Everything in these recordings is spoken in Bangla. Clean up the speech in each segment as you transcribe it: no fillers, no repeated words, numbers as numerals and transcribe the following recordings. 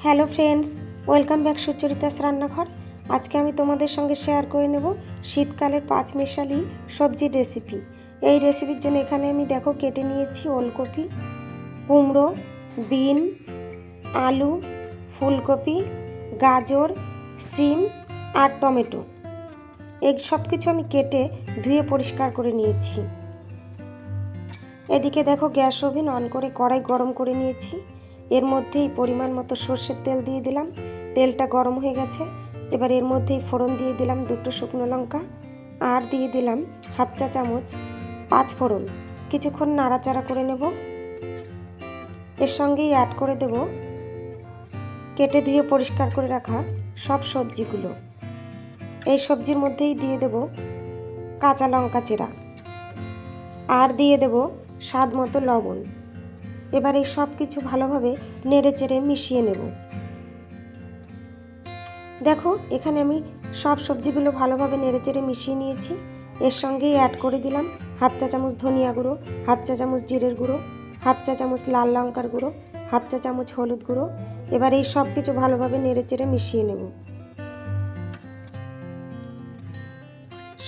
Hello friends, welcome back Sucharitas রান্নাঘর। আজকে আমি তোমাদের সঙ্গে শেয়ার করে নেব শীতকালের পাঁচমেশালি সবজির রেসিপি। এই রেসিপির জন্য এখানে আমি দেখো কেটে নিয়েছি ওলকপি, কুমড়ো, বিন, আলু, ফুলকপি, গাজর, সিম আর টমেটো। এই সব কিছু আমি কেটে ধুয়ে পরিষ্কার করে নিয়েছি। এদিকে দেখো গ্যাস ওভেন অন করে কড়াই গরম করে নিয়েছি। এর মধ্যেই পরিমাণ মতো সর্ষের তেল দিয়ে দিলাম। তেলটা গরম হয়ে গেছে। এবার এর মধ্যেই ফোড়ন দিয়ে দিলাম 2টো শুকনো লঙ্কা আর দিয়ে দিলাম 1/2 চা চামচ 5 ফোড়ন। কিছুক্ষণ নাড়াচাড়া করে নেব। এর সঙ্গেই অ্যাড করে দেব কেটে ধুয়ে পরিষ্কার করে রাখা সব সবজিগুলো। এই সবজির মধ্যেই দিয়ে দেব কাঁচা লঙ্কা চেরা আর দিয়ে দেব স্বাদ মতো লবণ। এবার এই সব কিছু ভালোভাবে নেড়ে চেড়ে মিশিয়ে নেব। দেখো এখানে আমি সব সবজিগুলো ভালোভাবে নেড়ে চেড়ে মিশিয়ে নিয়েছি। এর সঙ্গেই অ্যাড করে দিলাম 1/2 চা চামচ ধনিয়া গুঁড়ো, 1/2 চা চামচ জিরের গুঁড়ো, 1/2 চা চামচ লাল লঙ্কার গুঁড়ো, 1/2 চা চামচ হলুদ গুঁড়ো। এবার এই সব কিছু ভালোভাবে নেড়ে চেড়ে মিশিয়ে নেব।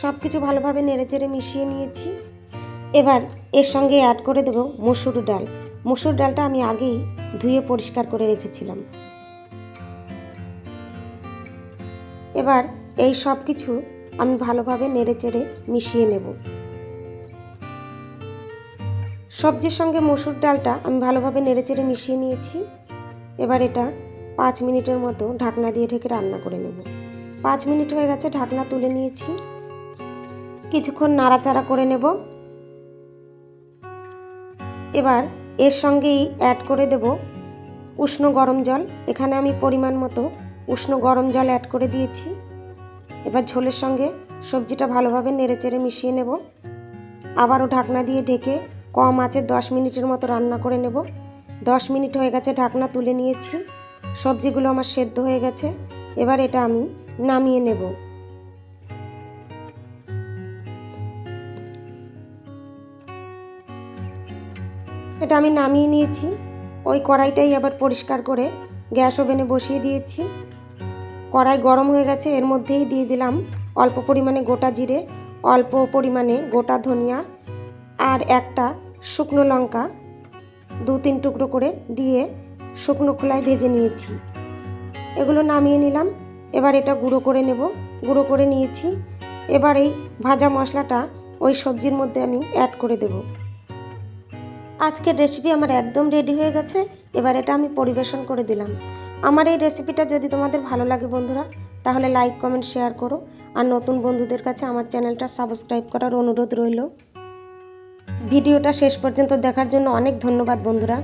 সব কিছু ভালোভাবে নেড়ে চেড়ে মিশিয়ে নিয়েছি। এবার এর সঙ্গে অ্যাড করে দেব মসুর ডাল। মসুর ডালটা আমি আগেই ধুয়ে পরিষ্কার করে রেখেছিলাম। এবার এই সব কিছু আমি ভালোভাবে নেড়ে চেড়ে মিশিয়ে নেব। সবজির সঙ্গে মসুর ডালটা আমি ভালোভাবে নেড়ে চেড়ে মিশিয়ে নিয়েছি। এবার এটা 5 মিনিটের মতো ঢাকনা দিয়ে ঢেকে রান্না করে নেব। 5 মিনিট হয়ে গেছে, ঢাকনা তুলে নিয়েছি। কিছুক্ষণ নাড়াচাড়া করে নেব। এবার এর সঙ্গেই অ্যাড করে দেব উষ্ণ গরম জল। এখানে আমি পরিমাণ মতো উষ্ণ গরম জল অ্যাড করে দিয়েছি। এবার ঝোলের সঙ্গে সবজিটা ভালোভাবে নেড়েচেড়ে মিশিয়ে নেব। আবারও ঢাকনা দিয়ে ঢেকে কম আঁচে 10 মিনিটের মতো রান্না করে নেব। 10 মিনিট হয়ে গেছে, ঢাকনা তুলে নিয়েছি। সবজিগুলো আমার সেদ্ধ হয়ে গেছে। এবার এটা আমি নামিয়ে নেব। এটা আমি নামিয়ে নিয়েছি। ওই কড়াইটাই আবার পরিষ্কার করে গ্যাস ওভেনে বসিয়ে দিয়েছি। কড়াই গরম হয়ে গেছে। এর মধ্যেই দিয়ে দিলাম অল্প পরিমাণে গোটা জিরে, অল্প পরিমাণে গোটা ধনিয়া আর একটা শুকনো লঙ্কা 2-3 টুকরো করে দিয়ে শুকনো খোলায় ভেজে নিয়েছি। এগুলো নামিয়ে নিলাম। এবার এটা গুঁড়ো করে নেব। গুঁড়ো করে নিয়েছি। এবার এই ভাজা মশলাটা ওই সবজির মধ্যে আমি অ্যাড করে দেব। আজকের রেসিপি আমার একদম রেডি হয়ে গেছে। এবার এটা আমি পরিবেশন করে দিলাম। আমার এই রেসিপিটা যদি তোমাদের ভালো লাগে বন্ধুরা, তাহলে লাইক কমেন্ট শেয়ার করো। আর নতুন বন্ধুদের কাছে আমার চ্যানেলটা সাবস্ক্রাইব করার অনুরোধ রইল। ভিডিওটা শেষ পর্যন্ত দেখার জন্য অনেক ধন্যবাদ বন্ধুরা।